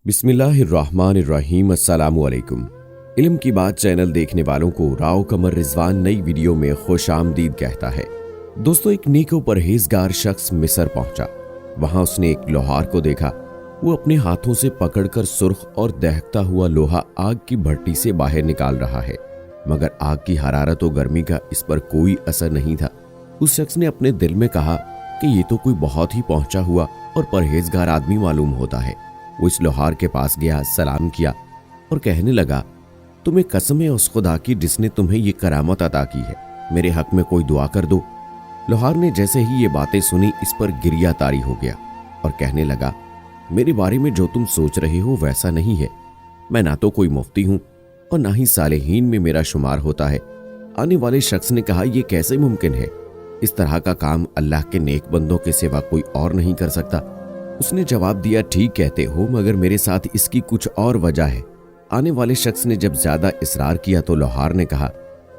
बिस्मिल्लाहिर्रहमानिर्रहीम। अस्सलामु अलैकुम। इल्म की बात चैनल देखने वालों को राव कमर रिजवान नई वीडियो में खुश आमदीद कहता है। दोस्तों, एक नेक व परहेजगार शख्स मिस्र पहुंचा। वहां उसने एक लोहार को देखा। वो अपने हाथों से पकड़कर सुर्ख और दहकता हुआ लोहा आग की भट्टी से बाहर निकाल रहा है, मगर आग की हरारत और गर्मी का इस पर कोई असर नहीं था। उस शख्स ने अपने दिल में कहा कि ये तो कोई बहुत ही पहुंचा हुआ और परहेजगार आदमी मालूम होता है। वो इस लोहार के पास गया, सलाम किया और कहने लगा, तुम्हें कसम है उस खुदा की जिसने तुम्हें ये करामत अता की है, मेरे हक में कोई दुआ कर दो। लोहार ने जैसे ही ये बातें सुनी इस पर गिरिया तारी हो गया और कहने लगा, मेरे बारे में जो तुम सोच रहे हो वैसा नहीं है। मैं ना तो कोई मुफ्ती हूं और ना ही सालेहीन में मेरा शुमार होता है। आने वाले शख्स ने कहा, यह कैसे मुमकिन है? इस तरह का काम अल्लाह के नेक बंदों के सिवा कोई और नहीं कर सकता। उसने जवाब दिया, ठीक कहते हो, मगर मेरे साथ इसकी कुछ और वजह है। आने वाले शख्स ने जब ज्यादा इसरार किया तो लोहार ने कहा,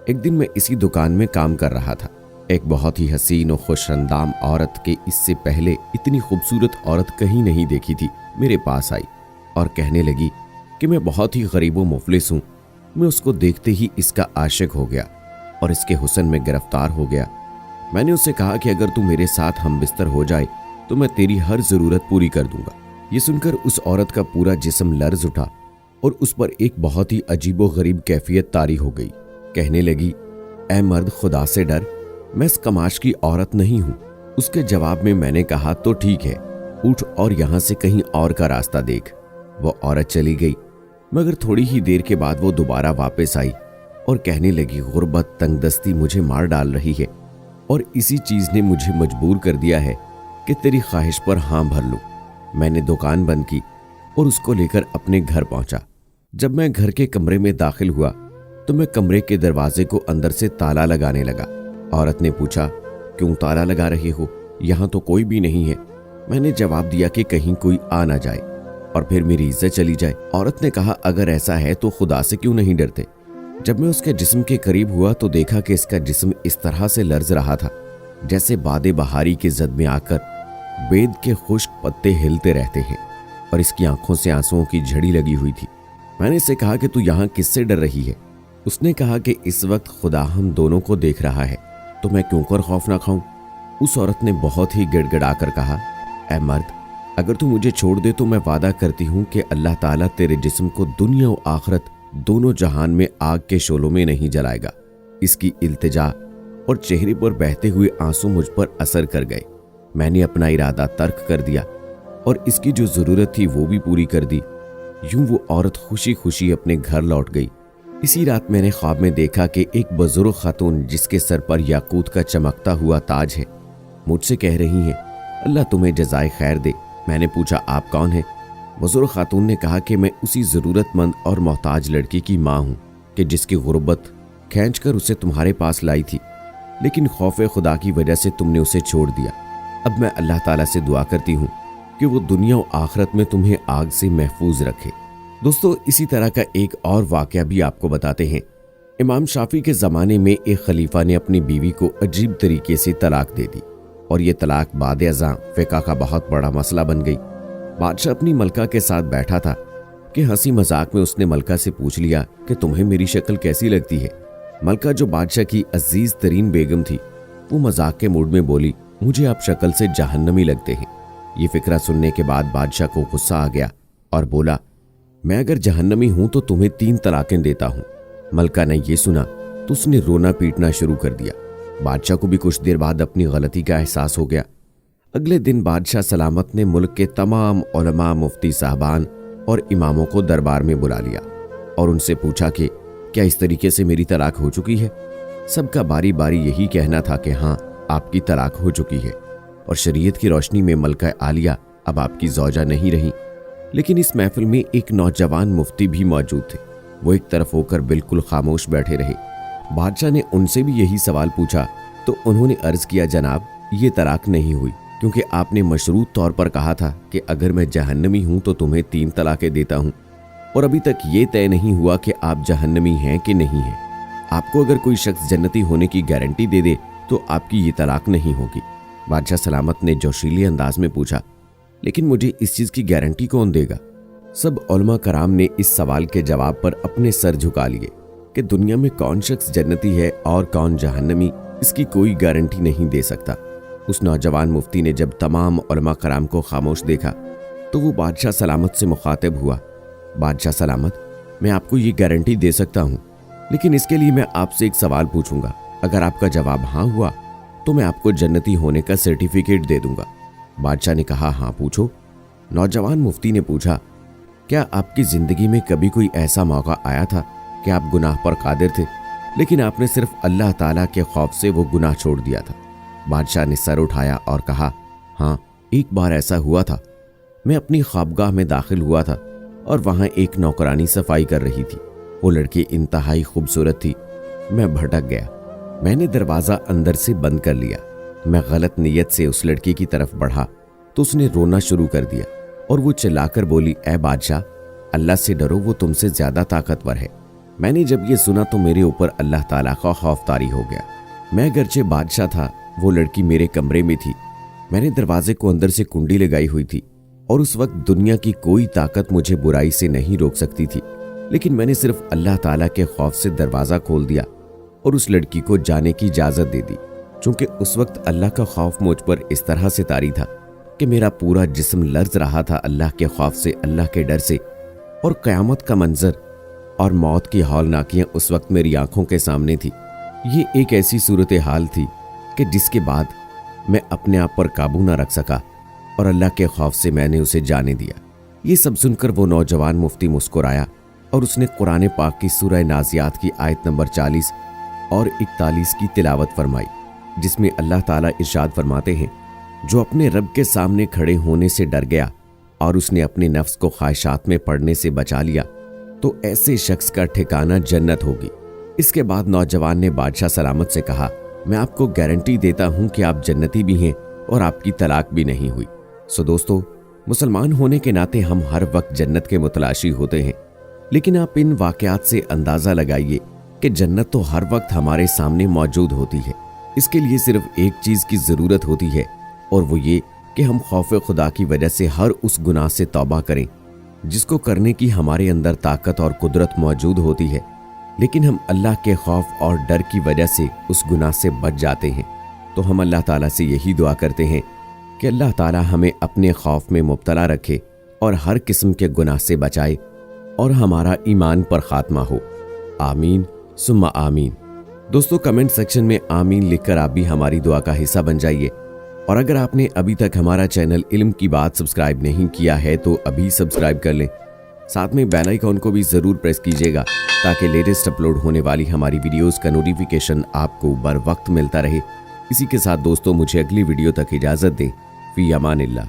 एक दिन मैं इसी दुकान में काम कर रहा था। एक बहुत ही हसीन और खुशअंदाम औरत के इससे पहले इतनी खूबसूरत औरत कहीं नहीं देखी थी, मेरे पास आई और कहने लगी कि मैं बहुत ही गरीब व मुफलिस हूँ। मैं उसको देखते ही इसका आशिक हो गया और इसके हुस्न में गिरफ्तार हो गया। मैंने उससे कहा कि अगर तू मेरे साथ हम बिस्तर हो जाए तो मैं तेरी हर जरूरत पूरी कर दूंगा। ये सुनकर उस औरत का पूरा जिस्म लर्ज उठा और उस पर एक बहुत ही अजीबो गरीब कैफियत तारी हो गई। कहने लगी, ऐ मर्द, खुदा से डर, मैं इस कमाश की औरत नहीं हूं। उसके जवाब में मैंने कहा, तो ठीक है, उठ और यहां से कहीं और का रास्ता देख। वो औरत चली गई, मगर थोड़ी ही देर के बाद वो दोबारा वापस आई और कहने लगी, गुर्बत, तंगदस्ती मुझे मार डाल रही है और इसी चीज ने मुझे मजबूर कर दिया है कि तेरी ख्वाहिश पर हां भर लूं। मैंने दुकान बंद की और उसको लेकर अपने घर पहुंचा। जब मैं घर के कमरे में दाखिल हुआ तो मैं कमरे के दरवाजे को अंदर से ताला लगाने लगा। औरत ने पूछा, क्यों ताला लगा रहे हो? यहां तो कोई भी नहीं है। मैंने जवाब दिया कि कहीं कोई आ ना जाए और फिर मेरी इज्जत चली जाए। औरत ने कहा, अगर ऐसा है तो खुदा से क्यों नहीं डरते? जब मैं उसके जिस्म के करीब हुआ तो देखा कि इसका जिस्म इस तरह से लर्ज रहा था जैसे बादे बहारी के जद में आकर बेद के खुश्क पत्ते हिलते रहते हैं और इसकी आंखों से आंसुओं की झड़ी लगी हुई थी। मैंने इससे कहा कि तू यहाँ किससे डर रही है? उसने कहा कि इस वक्त खुदा हम दोनों को देख रहा है, तो मैं क्यों कर खौफ ना खाऊं? उस औरत ने बहुत ही गिड़गिड़ा कर कहा, ऐ मर्द, अगर तू मुझे छोड़ दे तो मैं वादा करती हूँ कि अल्लाह ताला तेरे जिस्म को दुनिया और आखिरत दोनों जहान में आग के शोलों में नहीं जलाएगा। इसकी इल्तिजा और चेहरे पर बहते हुए आंसू मुझ पर असर कर गए। मैंने अपना इरादा तर्क कर दिया और इसकी जो जरूरत थी वो भी पूरी कर दी। यूं वो औरत खुशी खुशी अपने घर लौट गई। इसी रात मैंने ख्वाब में देखा कि एक बुजुर्ग खातून जिसके सर पर याकूत का चमकता हुआ ताज है मुझसे कह रही है, अल्लाह तुम्हें जज़ाए खैर दे। मैंने पूछा, आप कौन हैं? बुजुर्ग खातून ने कहा कि मैं उसी जरूरतमंद और मोहताज लड़की की माँ हूँ कि जिसकी गुर्बत खींचकर उसे तुम्हारे पास लाई थी, लेकिन खौफ खुदा की वजह से तुमने उसे छोड़ दिया। अब मैं अल्लाह ताला से दुआ करती हूँ कि वो दुनिया और आखिरत में तुम्हें आग से महफूज रखे। दोस्तों, इसी तरह का एक और वाकया भी आपको बताते हैं। इमाम शाफी के ज़माने में एक खलीफा ने अपनी बीवी को अजीब तरीके से तलाक दे दी और ये तलाक बाद अज़ां फ़िक़्ह का बहुत बड़ा मसला बन गई। बादशाह अपनी मलका के साथ बैठा था कि हंसी मजाक में उसने मलका से पूछ लिया कि तुम्हें मेरी शक्ल कैसी लगती है? मलका, जो बादशाह की अजीज तरीन बेगम थी, वो मजाक के मूड में बोली, मुझे आप शक्ल से जहन्नमी लगते हैं। ये फिक्रा सुनने के बाद बादशाह को गुस्सा आ गया और बोला, मैं अगर जहन्नमी हूं तो तुम्हें 3 तलाकें देता हूं। मलका ने यह सुना तो उसने रोना पीटना शुरू कर दिया। बादशाह को भी कुछ देर बाद अपनी गलती का एहसास हो गया। अगले दिन बादशाह सलामत ने मुल्क के तमाम उलमा, मुफ्ती साहबान और इमामों को दरबार में बुला लिया और उनसे पूछा कि क्या इस तरीके से मेरी तलाक हो चुकी है? सबका बारी बारी यही कहना था कि हाँ, आपकी तलाक हो चुकी है और शरीयत की रोशनी में मलका आलिया अब आपकी ज़ौजा नहीं रही। लेकिन इस महफिल में एक नौजवान मुफ्ती भी मौजूद थे। वो एक तरफ होकर बिल्कुल खामोश बैठे रहे। बादशाह ने उनसे भी यही सवाल पूछा तो उन्होंने अर्ज किया, जनाब, ये तलाक नहीं हुई क्योंकि आपने मशरूत तौर पर कहा था कि अगर मैं जहन्नमी हूं तो तुम्हें 3 तलाकें देता हूं और अभी तक ये तय नहीं हुआ कि आप जहन्नमी हैं कि नहीं हैं। आपको अगर कोई शख्स जन्नती होने की गारंटी दे दे तो आपकी ये तलाक नहीं होगी। बादशाह सलामत ने जोशीले अंदाज में पूछा, लेकिन मुझे इस चीज़ की गारंटी कौन देगा? सब उलमा कराम ने इस सवाल के जवाब पर अपने सर झुका लिए कि दुनिया में कौन शख्स जन्नती है और कौन जहन्नमी, इसकी कोई गारंटी नहीं दे सकता। उस नौजवान मुफ्ती ने जब तमाम उलमा कराम को खामोश देखा तो वो बादशाह सलामत से मुखातिब हुआ। बादशाह सलामत, मैं आपको ये गारंटी दे सकता हूँ, लेकिन इसके लिए मैं आपसे एक सवाल पूछूंगा। अगर आपका जवाब हाँ हुआ तो मैं आपको जन्नती होने का सर्टिफिकेट दे दूंगा। बादशाह ने कहा, हाँ पूछो। नौजवान मुफ्ती ने पूछा, क्या आपकी जिंदगी में कभी कोई ऐसा मौका आया था कि आप गुनाह पर कादिर थे, लेकिन आपने सिर्फ अल्लाह ताला के खौफ से वो गुनाह छोड़ दिया था? बादशाह ने सर उठाया और कहा, हाँ, एक बार ऐसा हुआ था। मैं अपनी ख्वाबगाह में दाखिल हुआ था और वहां एक नौकरानी सफाई कर रही थी। वो लड़की इंतहाई खूबसूरत थी। मैं भटक गया। मैंने दरवाज़ा अंदर से बंद कर लिया। मैं गलत नीयत से उस लड़की की तरफ बढ़ा तो उसने रोना शुरू कर दिया और वो चिल्लाकर बोली, ऐ बादशाह, अल्लाह से डरो, वो तुमसे ज़्यादा ताकतवर है। मैंने जब ये सुना तो मेरे ऊपर अल्लाह ताला का खौफ तारी हो गया। मैं अगरचे बादशाह था, वो लड़की मेरे कमरे में थी। मैंने दरवाजे को अंदर से कुंडी लगाई हुई थी और उस वक्त दुनिया की कोई ताकत मुझे बुराई से नहीं रोक सकती थी, लेकिन मैंने सिर्फ अल्लाह ताला के खौफ से दरवाज़ा खोल दिया और उस लड़की को जाने की इजाज़त दे दी। चूँकि उस वक्त अल्लाह का खौफ मुझ पर इस तरह से तारी था कि मेरा पूरा जिस्म लर्ज रहा था अल्लाह के खौफ से, अल्लाह के डर से। और क़यामत का मंजर और मौत की हौलनाकियाँ उस वक्त मेरी आंखों के सामने थी। ये एक ऐसी सूरत हाल थी कि जिसके बाद मैं अपने आप पर काबू ना रख सका और अल्लाह के खौफ से मैंने उसे जाने दिया। ये सब सुनकर वो नौजवान मुफ्ती मुस्कुराया और उसने कुरान पाक की सूरह नाज़ियात की आयत नंबर 40 और 41 की तिलावत फरमाई, जिसमें अल्लाह ताला इरशाद फरमाते हैं, जो अपने रब के सामने खड़े होने से डर गया और उसने अपने नफ्स को ख्वाहिशात में पड़ने से बचा लिया तो ऐसे शख्स का ठिकाना जन्नत होगी। इसके बाद नौजवान ने बादशाह सलामत से कहा, मैं आपको गारंटी देता हूं कि आप जन्नती भी हैं और आपकी तलाक भी नहीं हुई। सो दोस्तों, मुसलमान होने के नाते हम हर वक्त जन्नत के मुतलाशी होते हैं, लेकिन आप इन वाक़यात से अंदाज़ा लगाइए कि जन्नत तो हर वक्त हमारे सामने मौजूद होती है। इसके लिए सिर्फ एक चीज़ की ज़रूरत होती है और वो ये कि हम खौफ खुदा की वजह से हर उस गुनाह से तौबा करें जिसको करने की हमारे अंदर ताकत और कुदरत मौजूद होती है, लेकिन हम अल्लाह के खौफ और डर की वजह से उस गुनाह से बच जाते हैं। तो हम अल्लाह ताला से यही दुआ करते हैं कि अल्लाह ताला हमें अपने खौफ में मुब्तला रखे और हर किस्म के गुनाह से बचाए और हमारा ईमान पर खात्मा हो। आमीन सुम्मा आमीन। दोस्तों, कमेंट सेक्शन में आमीन लिखकर आप भी हमारी दुआ का हिस्सा बन जाइए। और अगर आपने अभी तक हमारा चैनल इल्म की बात सब्सक्राइब नहीं किया है तो अभी सब्सक्राइब कर लें। साथ में बेल आइकॉन को भी ज़रूर प्रेस कीजिएगा ताकि लेटेस्ट अपलोड होने वाली हमारी वीडियोस का नोटिफिकेशन आपको बर वक्त मिलता रहे। इसी के साथ दोस्तों, मुझे अगली वीडियो तक इजाज़त दें। फ़ी अमानिल्लाह।